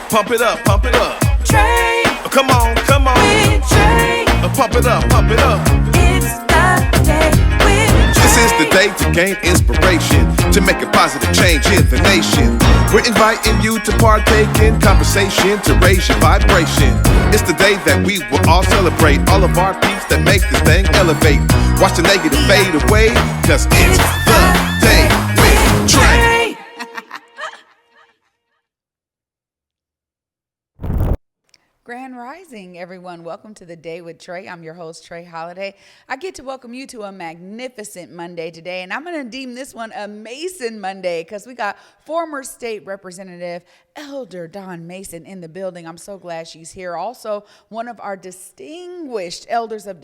Pump it up, pump it up. Trae. Come on, come on. With Trae. Pump it up, pump it up. It's the day with Trae. This is the day to gain inspiration, to make a positive change in the nation. We're inviting you to partake in conversation, to raise your vibration. It's the day that we will all celebrate all of our peeps that make this thing elevate. Watch the negative fade away, cause it's the day with Trae. Grand Rising, everyone. Welcome to the Day with Trae. I'm your host, Trae Holiday. I get to welcome you to a magnificent Monday today, and I'm going to deem this one a Mason Monday because we got former state representative Elder Dawn Mason in the building. I'm so glad she's here. Also, one of our distinguished elders of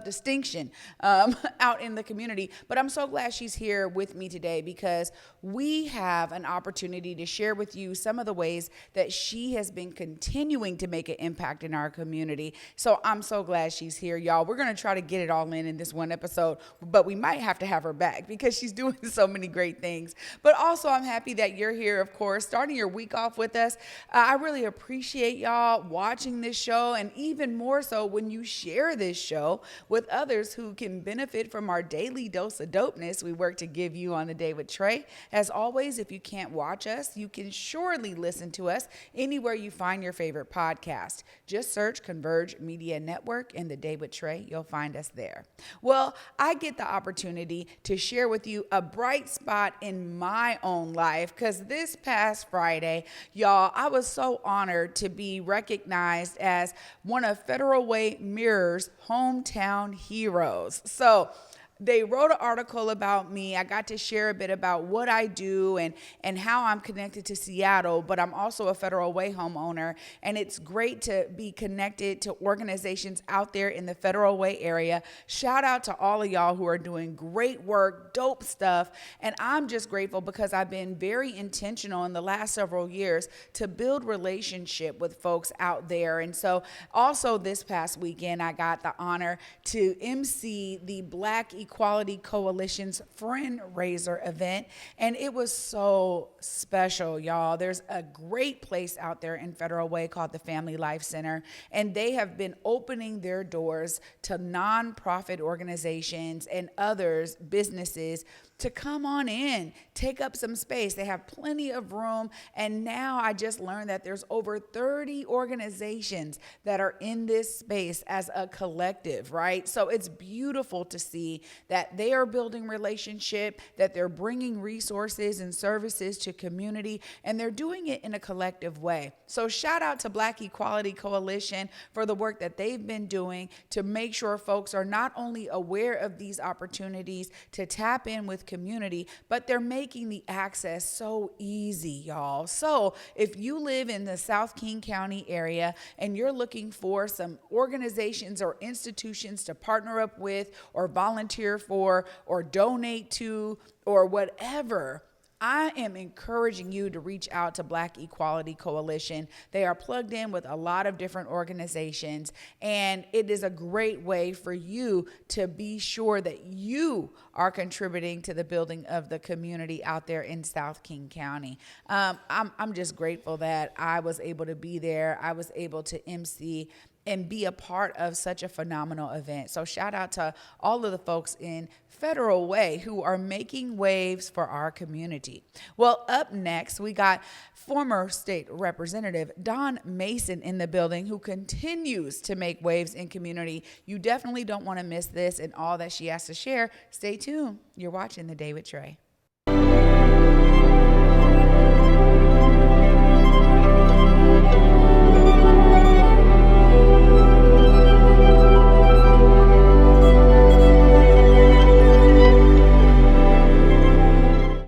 distinction out in the community. But I'm so glad she's here with me today because we have an opportunity to share with you some of the ways that she has been continuing to make an impact in our community. So I'm so glad she's here, y'all. We're going to try to get it all in this one episode, but we might have to have her back because she's doing so many great things. But also, I'm happy that you're here, of course, starting your week off with us. I really appreciate y'all watching this show, and even more so when you share this show with others who can benefit from our daily dose of dopeness we work to give you on the Day with Trae. As always, if you can't watch us, you can surely listen to us anywhere you find your favorite podcast. Just search Converge Media Network and the Day with Trae. You'll find us there. Well, I get the opportunity to share with you a bright spot in my own life because this past Friday, y'all, I was so honored to be recognized as one of Federal Way Mirror's hometown heroes. So they wrote an article about me. I got to share a bit about what I do and how I'm connected to Seattle, but I'm also a Federal Way homeowner, and it's great to be connected to organizations out there in the Federal Way area. Shout out to all of y'all who are doing great work, dope stuff, and I'm just grateful because I've been very intentional in the last several years to build relationship with folks out there. And so also this past weekend, I got the honor to MC the Black Equality Coalition's Friend Raiser event, and it was so special, y'all. There's a great place out there in Federal Way called the Family Life Center, and they have been opening their doors to nonprofit organizations and others, businesses, to come on in, take up some space. They have plenty of room. And now I just learned that there's over 30 organizations that are in this space as a collective, right? So it's beautiful to see that they are building relationship, that they're bringing resources and services to community, and they're doing it in a collective way. So shout out to Black Equality Coalition for the work that they've been doing to make sure folks are not only aware of these opportunities to tap in with community, but they're making the access so easy, y'all. So if you live in the South King County area and you're looking for some organizations or institutions to partner up with or volunteer for or donate to or whatever, I am encouraging you to reach out to Black Equality Coalition. They are plugged in with a lot of different organizations, and it is a great way for you to be sure that you are contributing to the building of the community out there in South King County. I'm just grateful that I was able to be there. I was able to MC and be a part of such a phenomenal event. So shout out to all of the folks in Federal Way who are making waves for our community. Well, up next, we got former state representative Dawn Mason in the building, who continues to make waves in community. You definitely don't want to miss this and all that she has to share. Stay tuned. You're watching The Day with Trae.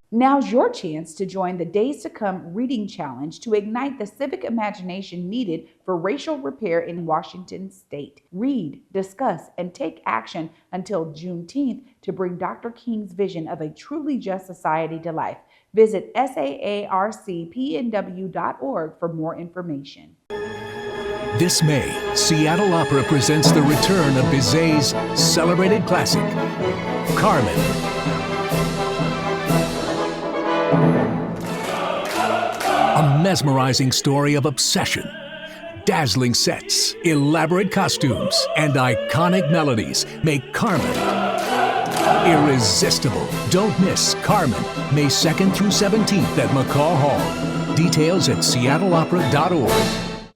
Now's your chance to join the Days to Come Reading Challenge to ignite the civic imagination needed for racial repair in Washington state. Read, discuss, and take action until Juneteenth to bring Dr. King's vision of a truly just society to life. Visit saarcpnw.org for more information. This May, Seattle Opera presents the return of Bizet's celebrated classic, Carmen. A mesmerizing story of obsession. Dazzling sets, elaborate costumes, and iconic melodies make Carmen irresistible. Don't miss Carmen, May 2nd through 17th at McCaw Hall. Details at seattleopera.org.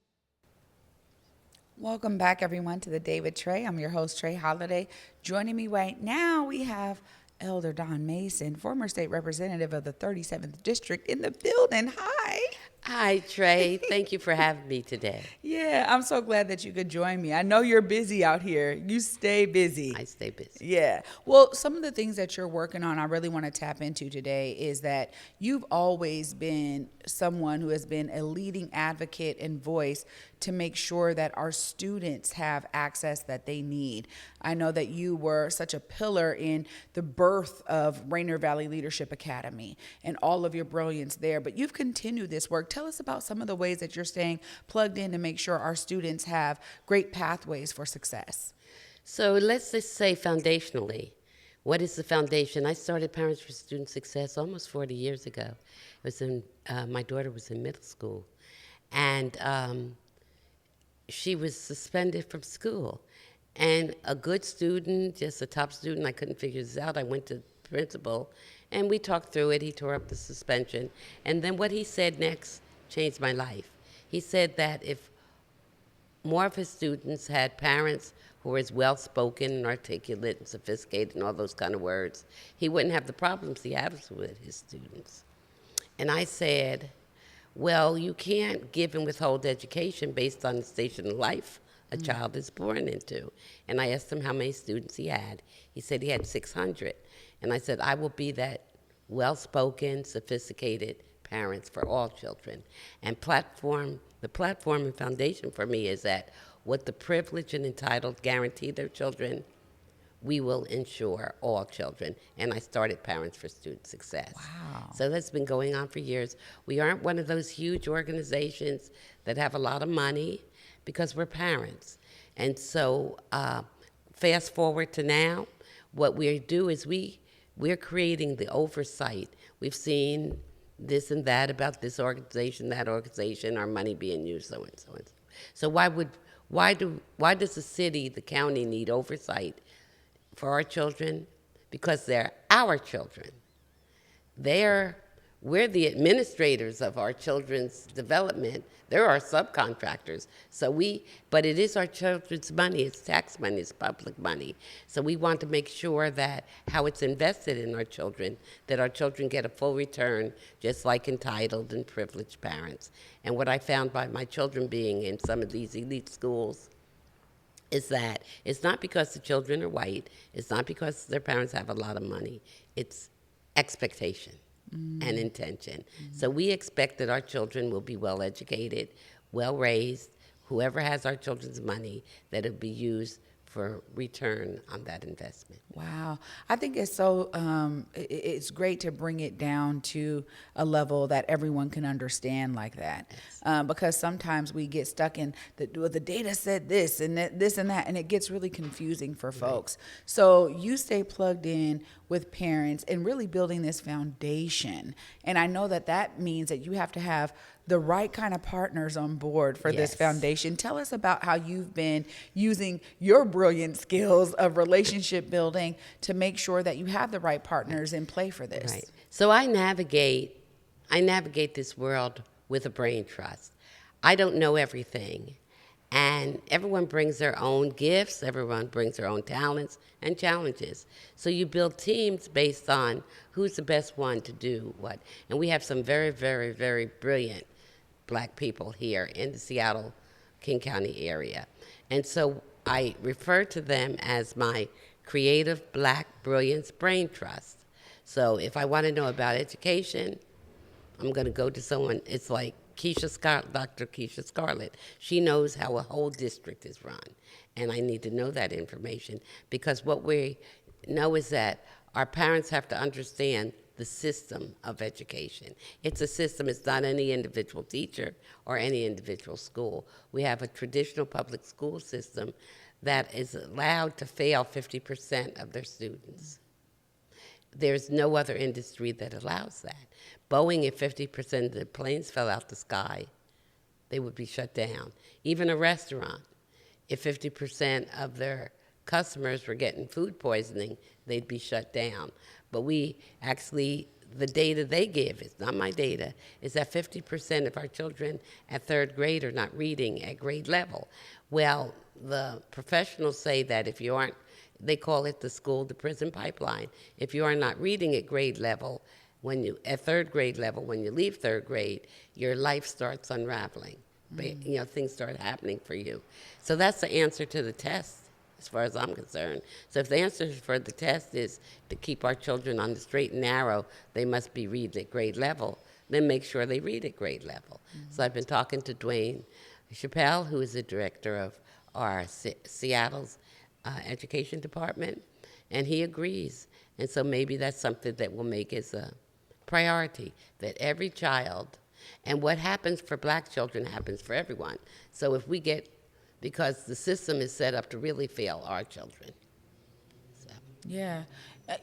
Welcome back, everyone, to the David Trae. I'm your host, Trae Holiday. Joining me right now, we have Elder Don Mason, former state representative of the 37th District, in the building. Hi. Hi, Trae. Thank you for having me today. Yeah, I'm so glad that you could join me. I know you're busy out here. You stay busy. I stay busy. Yeah. Well, some of the things that you're working on, I really want to tap into today is that you've always been someone who has been a leading advocate and voice to make sure that our students have access that they need. I know that you were such a pillar in the birth of Rainier Valley Leadership Academy and all of your brilliance there, but you've continued this work. Tell us about some of the ways that you're staying plugged in to make sure our students have great pathways for success. So let's just say foundationally, what is the foundation? I started Parents for Student Success almost 40 years ago. It was my daughter was in middle school, and she was suspended from school. And a good student, just a top student, I couldn't figure this out. I went to the principal, and we talked through it. He tore up the suspension. And then what he said next changed my life. He said that if more of his students had parents who were as well-spoken and articulate and sophisticated and all those kind of words, he wouldn't have the problems he has with his students. And I said, well, you can't give and withhold education based on the station of life a child is born into. And I asked him how many students he had. He said he had 600. And I said, I will be that well-spoken, sophisticated parents for all children. And the platform and foundation for me is that what the privileged and entitled guarantee their children, we will ensure all children. And I started Parents for Student Success. Wow. So that's been going on for years. We aren't one of those huge organizations that have a lot of money because we're parents. And so fast forward to now, what we do is we're creating the oversight. We've seen this and that about this organization, that organization, our money being used, so and so and so. So why does the city, the county need oversight for our children? Because they're our children. We're the administrators of our children's development. They're our subcontractors. But it is our children's money. It's tax money. It's public money. So we want to make sure that how it's invested in our children, that our children get a full return, just like entitled and privileged parents. And what I found by my children being in some of these elite schools is that it's not because the children are white. It's not because their parents have a lot of money. It's expectation. And intention. So we expect that our children will be well educated, well raised, whoever has our children's money, that it'll be used for return on that investment. Wow. I think it's so, it's great to bring it down to a level that everyone can understand like that. Yes. Because sometimes we get stuck in the data said this and this and that, and it gets really confusing for folks. So you stay plugged in with parents and really building this foundation. And I know that means that you have to have the right kind of partners on board for this foundation. Tell us about how you've been using your brilliant skills of relationship building to make sure that you have the right partners in play for this. Right. So I navigate this world with a brain trust. I don't know everything. And everyone brings their own gifts, everyone brings their own talents and challenges. So you build teams based on who's the best one to do what. And we have some very, very, very brilliant Black people here in the Seattle, King County area. And so I refer to them as my creative Black brilliance brain trust. So if I want to know about education, I'm going to go to someone, it's like Dr. Keisha Scarlett. She knows how a whole district is run, and I need to know that information because what we know is that our parents have to understand the system of education. It's a system. It's not any individual teacher or any individual school. We have a traditional public school system that is allowed to fail 50% of their students. there's no other industry that allows that. Boeing, if 50% of the planes fell out the sky, they would be shut down. Even a restaurant, if 50% of their customers were getting food poisoning, they'd be shut down. But we actually, the data they give, it's not my data, is that 50% of our children at third grade are not reading at grade level. Well, the professionals say that if you aren't, they call it the school to prison pipeline. If you are not reading at grade level, at third grade level, when you leave third grade, your life starts unraveling. Things start happening for you. So that's the answer to the test, as far as I'm concerned. So if the answer for the test is to keep our children on the straight and narrow, they must be reading at grade level, then make sure they read at grade level. So I've been talking to Dwayne Chappelle, who is the director of our Seattle's education department, and he agrees. And so maybe that's something that we'll make as a priority, that every child, and what happens for black children happens for everyone. So if we get, because the system is set up to really fail our children. So. Yeah.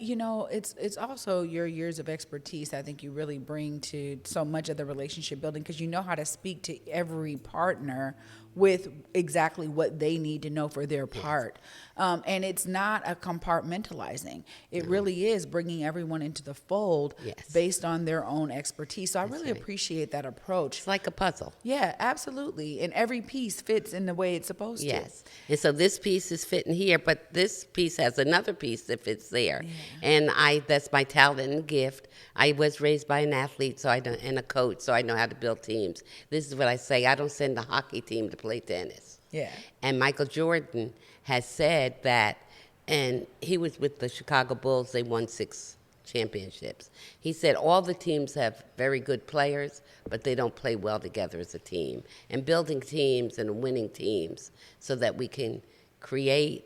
It's also your years of expertise I think you really bring to so much of the relationship building, because you know how to speak to every partner with exactly what they need to know for their part. And it's not a compartmentalizing. It really is bringing everyone into the fold based on their own expertise. So I really appreciate that approach. It's like a puzzle. Yeah, absolutely. And every piece fits in the way it's supposed to. Yes. And so this piece is fitting here, but this piece has another piece that fits there. Yeah. And that's my talent and gift. I was raised by an athlete and a coach, so I know how to build teams. This is what I say. I don't send a hockey team to play tennis. Yeah. And Michael Jordan has said that, and he was with the Chicago Bulls. They won 6 championships. He said all the teams have very good players, but they don't play well together as a team. And building teams and winning teams so that we can create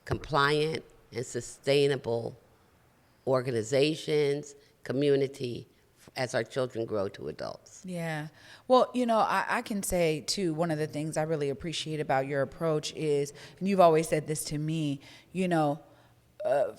compliant and sustainable organizations, community, as our children grow to adults. Yeah. Well, I can say, too, one of the things I really appreciate about your approach is, and you've always said this to me,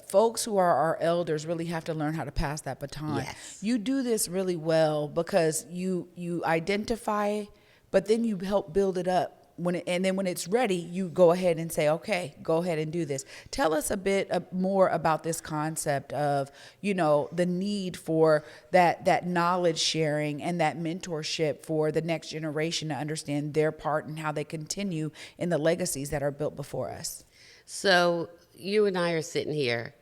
folks who are our elders really have to learn how to pass that baton. Yes. You do this really well because you identify, but then you help build it up. And then when it's ready, you go ahead and say, okay, go ahead and do this. Tell us a bit more about this concept of, the need for that knowledge sharing and that mentorship for the next generation to understand their part and how they continue in the legacies that are built before us. So you and I are sitting here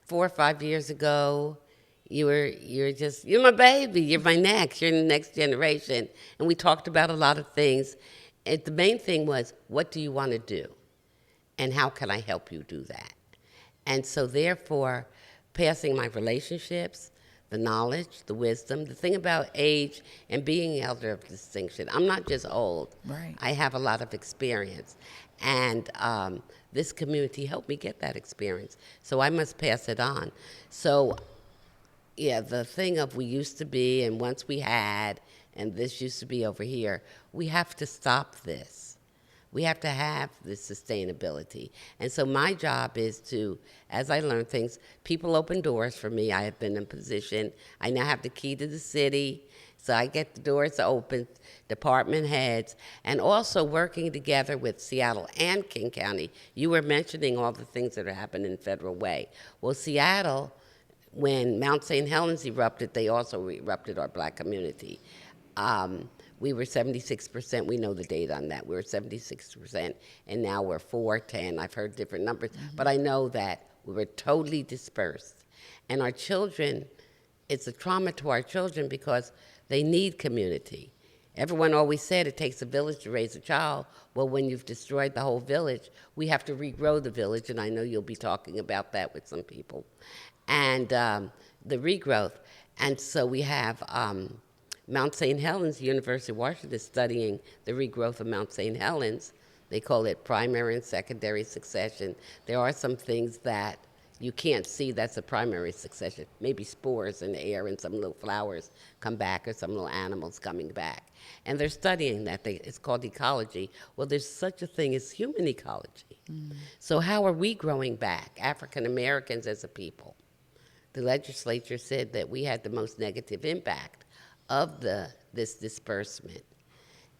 4 or 5 years ago. You're my baby. You're my next. You're the next generation. And we talked about a lot of things. And the main thing was, what do you want to do? And how can I help you do that? And so therefore, passing my relationships, the knowledge, the wisdom, the thing about age and being elder of distinction. I'm not just old. Right. I have a lot of experience. And this community helped me get that experience. So I must pass it on. So yeah, the thing of we used to be and once we had and this used to be over here, we have to stop this. We have to have this sustainability. And so my job is to, as I learn things, people open doors for me. I have been in position. I now have the key to the city, so I get the doors open, department heads, and also working together with Seattle and King County. You were mentioning all the things that are happening in Federal Way. Well, Seattle, when Mount St. Helens erupted, they also erupted our black community. We were 76%. We know the data on that. We were 76%, and now we're 410. I've heard different numbers, but I know that we were totally dispersed. And our children, it's a trauma to our children because they need community. Everyone always said it takes a village to raise a child. Well, when you've destroyed the whole village, we have to regrow the village, and I know you'll be talking about that with some people. And the regrowth. And so we have Mount St. Helens, University of Washington, studying the regrowth of Mount St. Helens. They call it primary and secondary succession. There are some things that you can't see that's a primary succession. Maybe spores in the air and some little flowers come back or some little animals coming back. And they're studying that. It's called ecology. Well, there's such a thing as human ecology. So how are we growing back, African Americans as a people? The legislature said that we had the most negative impact of this disbursement.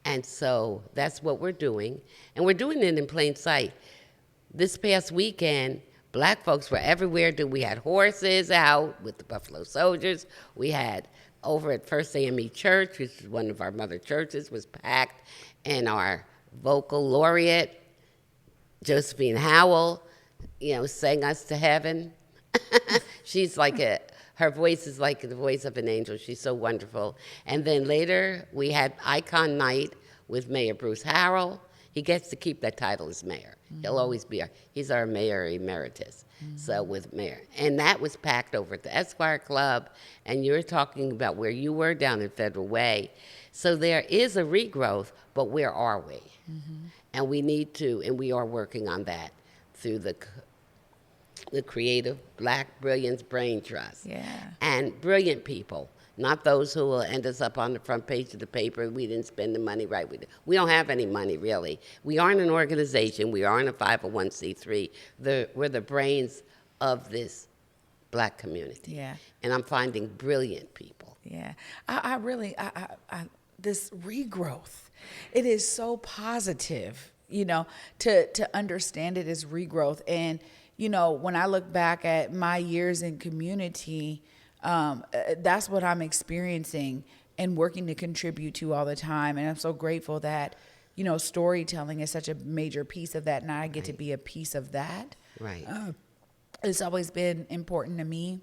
And so that's what we're doing. And we're doing it in plain sight. This past weekend, black folks were everywhere. We had horses out with the Buffalo Soldiers. We had over at First AME Church, which is one of our mother churches, was packed. And our vocal laureate, Josephine Howell, sang us to heaven. She's like her voice is like the voice of an angel. She's so wonderful. And then later, we had Icon Night with Mayor Bruce Harrell. He gets to keep that title as mayor. He'll always be he's our mayor emeritus. So with mayor. And that was packed over at the Esquire Club. And you're talking about where you were down in Federal Way. So there is a regrowth, but where are we? And we need to, and we are working on that through the Creative Black Brilliance Brain Trust. Yeah. And brilliant people, not those who will end us up on the front page of the paper. We didn't spend the money right. We don't have any money, really. We aren't an organization. We aren't a 501c3. We're the brains of this black community. Yeah. And I'm finding brilliant people. Yeah. I really, this regrowth, it is so positive, to understand it as regrowth. And, when I look back at my years in community, that's what I'm experiencing and working to contribute to all the time. And I'm so grateful that, storytelling is such a major piece of that, and I get to be a piece of that. Right. It's always been important to me.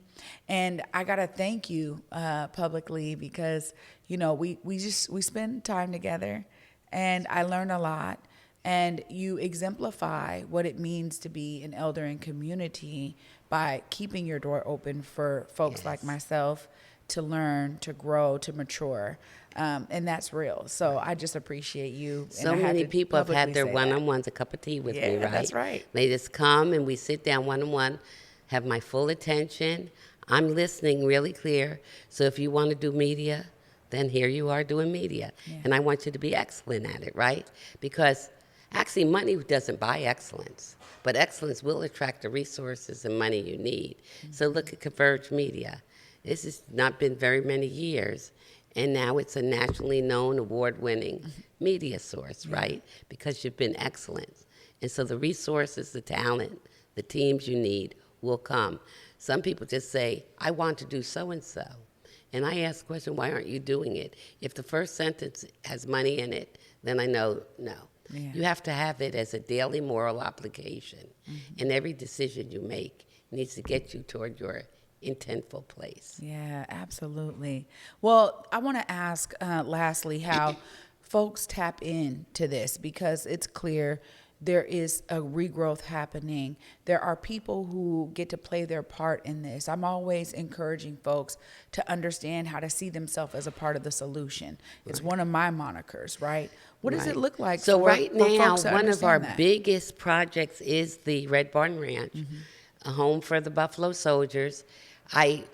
And I got to thank you publicly because, we spend time together and I learn a lot. And you exemplify what it means to be an elder in community by keeping your door open for folks like myself to learn, to grow, to mature. And that's real. So I just appreciate you. So many people have had their one-on-ones, a cup of tea with me, right? That's right. They just come and we sit down one-on-one, have my full attention. I'm listening really clear. So if you want to do media, then here you are doing media. Yeah. And I want you to be excellent at it, right? Because actually, money doesn't buy excellence, but excellence will attract the resources and money you need. So look at Converge Media. This has not been very many years, and now it's a nationally known, award-winning media source, right? Because you've been excellent. And so the resources, the talent, the teams you need will come. Some people just say, I want to do so-and-so. And I ask the question, why aren't you doing it? If the first sentence has money in it, then I know, no. Yeah. You have to have it as a daily moral obligation. And every decision you make needs to get you toward your intentful place. Yeah, absolutely. Well, I want to ask lastly how folks tap into this, because it's clear there is a regrowth happening. There are people who get to play their part in this. I'm always encouraging folks to understand how to see themselves as a part of the solution. It's one of my monikers, right? What does it look like? So right now, folks to one of our that? biggest projects is the Red Barn Ranch, a home for the Buffalo Soldiers. I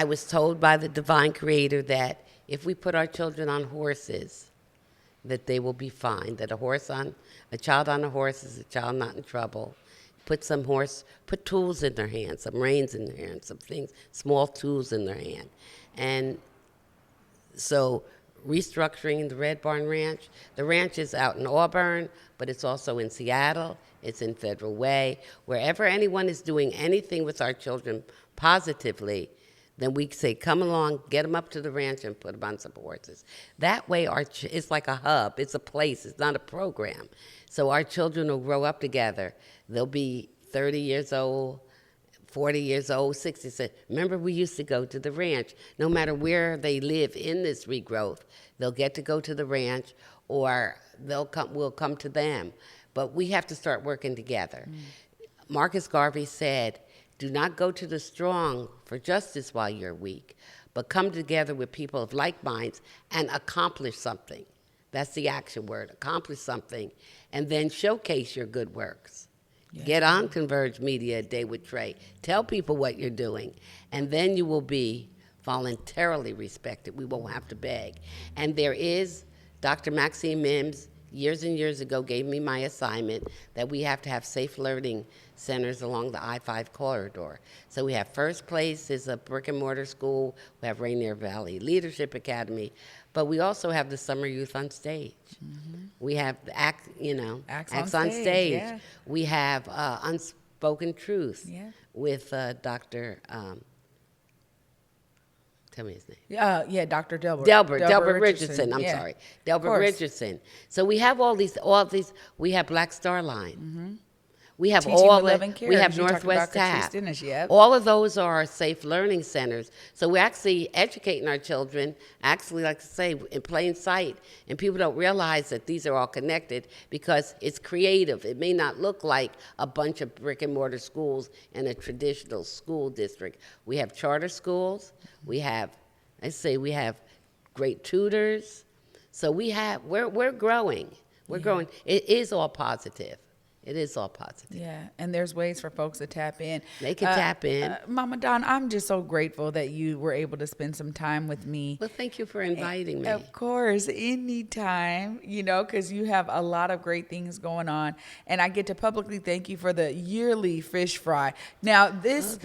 was told by the divine creator that if we put our children on horses, that they will be fine, that a child on a horse is a child not in trouble. Put tools in their hands, some reins in their hands, some things, small tools in their hand. And so restructuring the Red Barn Ranch. The ranch is out in Auburn, but it's also in Seattle. It's in Federal Way. Wherever anyone is doing anything with our children positively, then we say, come along, get them up to the ranch and put them on some horses. That way, it's like a hub. It's a place. It's not a program. So our children will grow up together. They'll be 30 years old, 40 years old, 60. So remember, we used to go to the ranch. No matter where they live in this regrowth, they'll get to go to the ranch, or we'll come to them. But we have to start working together. Marcus Garvey said, do not go to the strong for justice while you're weak, but come together with people of like minds and accomplish something. That's the action word, accomplish something, and then showcase your good works. Get on Converge Media a Day with Trae. Tell people what you're doing, and then you will be voluntarily respected. We won't have to beg. And there is, Dr. Maxine Mims, years and years ago, gave me my assignment that we have to have safe learning centers along the I-5 corridor. So we have First Place is a brick and mortar school. We have Rainier Valley Leadership Academy, but we also have the Summer Youth on Stage. We have the Acts on Stage. Yeah. We have Unspoken Truth Yeah. with Dr. Tell me his name. Yeah, Dr. Delbert. Delbert Richardson. I'm Yeah. sorry. Of Delbert course. Richardson. So we have all these. We have Black Star Line. We have Teaching all with Love and the, Care, we have as you talked Northwest about Catrice Tap. Dennis, yep. All of those are safe learning centers. So we're actually educating our children, actually, like I say, in plain sight. And people don't realize that these are all connected because it's creative. It may not look like a bunch of brick and mortar schools in a traditional school district. We have charter schools. We have, we have great tutors. So we're growing. We're growing. It is all positive. It is all positive. Yeah, and there's ways for folks to tap in. They can tap in. Mama Don, I'm just so grateful that you were able to spend some time with me. Well, thank you for inviting me. Of course, anytime, because you have a lot of great things going on. And I get to publicly thank you for the yearly fish fry. Now, this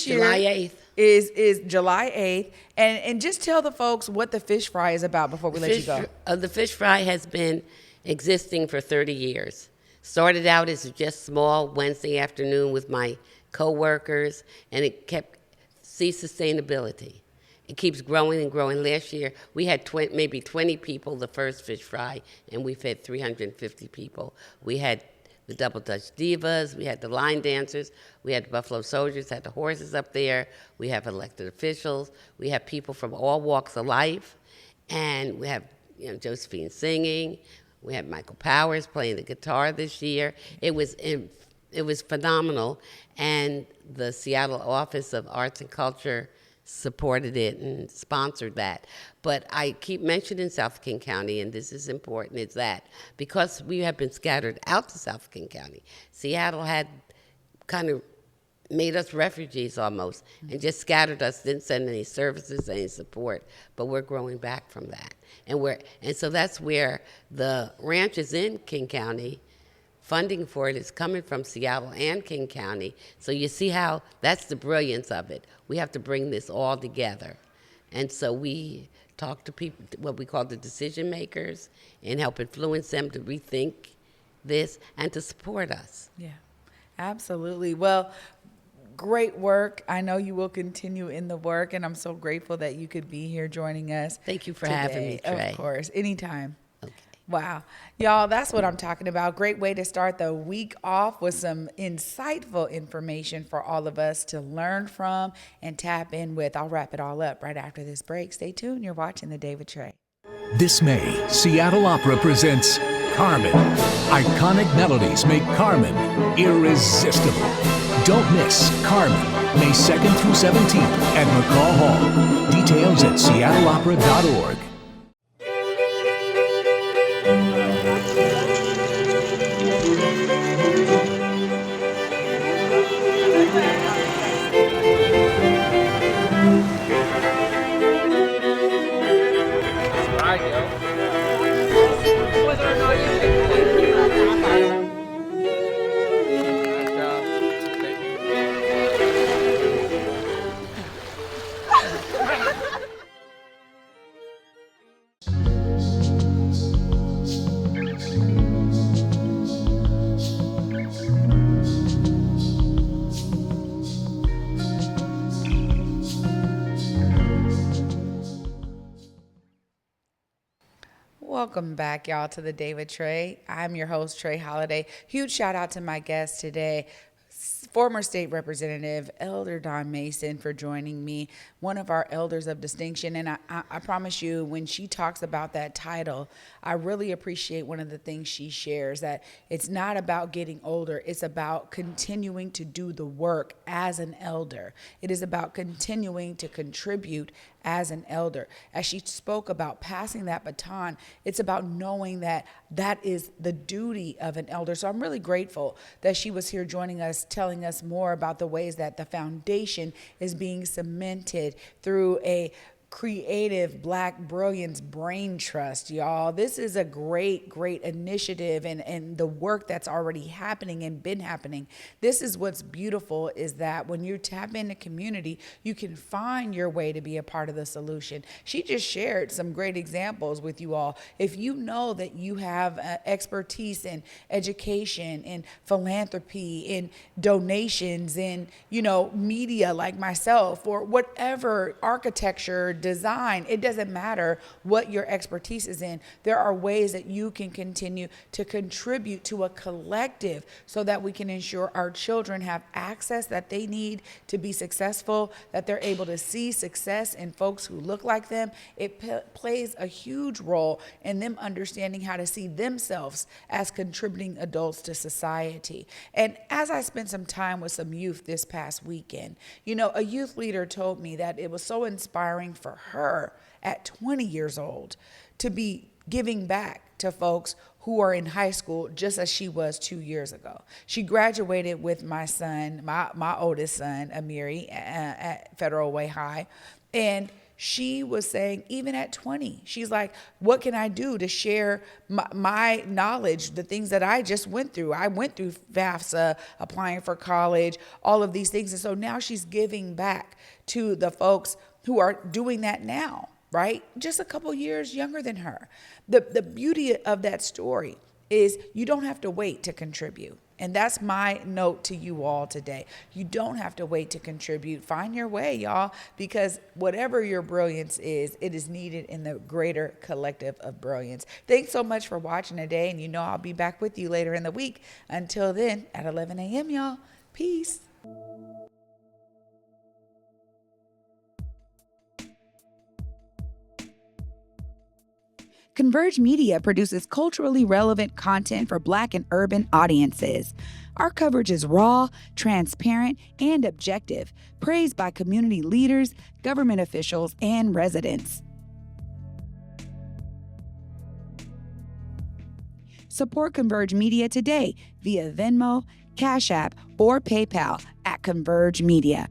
year July 8th. is July 8th. And just tell the folks what the fish fry is about before we let you go. The fish fry has been existing for 30 years. Started out as just small Wednesday afternoon with my coworkers, and it kept sustainability. It keeps growing and growing. Last year, we had maybe 20 people the first fish fry, and we fed 350 people. We had the Double Dutch Divas, we had the line dancers, we had the Buffalo Soldiers, had the horses up there, we have elected officials, we have people from all walks of life, and we have Josephine singing. We had Michael Powers playing the guitar this year. It was phenomenal, and the Seattle Office of Arts and Culture supported it and sponsored that. But I keep mentioning South King County, and this is important, is that because we have been scattered out to South King County, Seattle had kind of made us refugees almost and just scattered us, didn't send any services, any support, but we're growing back from that. And so that's where the ranches in King County, funding for it is coming from Seattle and King County. So you see how that's the brilliance of it. We have to bring this all together. And so we talk to people, what we call the decision makers, and help influence them to rethink this and to support us. Yeah, absolutely. Well, great work. I know you will continue in the work, and I'm so grateful that you could be here joining us. Thank you for today. having me, Trae. Of course, anytime. Okay. Wow. Y'all, that's what I'm talking about. Great way to start the week off with some insightful information for all of us to learn from and tap in with. I'll wrap it all up right after this break. Stay tuned. You're watching The Day with Trae. This May, Seattle Opera presents Carmen. Iconic melodies make Carmen irresistible. Don't miss Carmen, May 2nd through 17th at McCaw Hall. Details at seattleopera.org. Welcome back, y'all, to The Day with Trae. I'm your host, Trae Holiday. Huge shout out to my guest today, former state representative Elder Don Mason, for joining me, one of our elders of distinction. And I promise you, when she talks about that title, I really appreciate one of the things she shares, that it's not about getting older. It's about continuing to do the work as an elder. It is about continuing to contribute as an elder. As she spoke about passing that baton, it's about knowing that that is the duty of an elder. So I'm really grateful that she was here joining us, telling us more about the ways that the foundation is being cemented through a creative Black brilliance brain trust, y'all. This is a great initiative, and the work that's already happening and been happening. This is what's beautiful, is that when you tap into community, you can find your way to be a part of the solution. She just shared some great examples with you all. If you know that you have expertise in education, in philanthropy, in donations, in media like myself, or whatever, architecture, design, it doesn't matter what your expertise is in. There are ways that you can continue to contribute to a collective so that we can ensure our children have access that they need to be successful, that they're able to see success in folks who look like them. It plays a huge role in them understanding how to see themselves as contributing adults to society. And as I spent some time with some youth this past weekend, a youth leader told me that it was so inspiring for her at 20 years old to be giving back to folks who are in high school, just as she was 2 years ago. She graduated with my son, my oldest son, Amiri, at Federal Way High. And she was saying, even at 20, she's like, what can I do to share my knowledge, the things that I just went through? I went through FAFSA, applying for college, all of these things. And so now she's giving back to the folks who are doing that now, right? Just a couple years younger than her. The beauty of that story is you don't have to wait to contribute. And that's my note to you all today. You don't have to wait to contribute. Find your way, y'all, because whatever your brilliance is, it is needed in the greater collective of brilliance. Thanks so much for watching today. And I'll be back with you later in the week. Until then, at 11 a.m., y'all. Peace. Converge Media produces culturally relevant content for Black and urban audiences. Our coverage is raw, transparent, and objective, praised by community leaders, government officials, and residents. Support Converge Media today via Venmo, Cash App, or PayPal at Converge Media.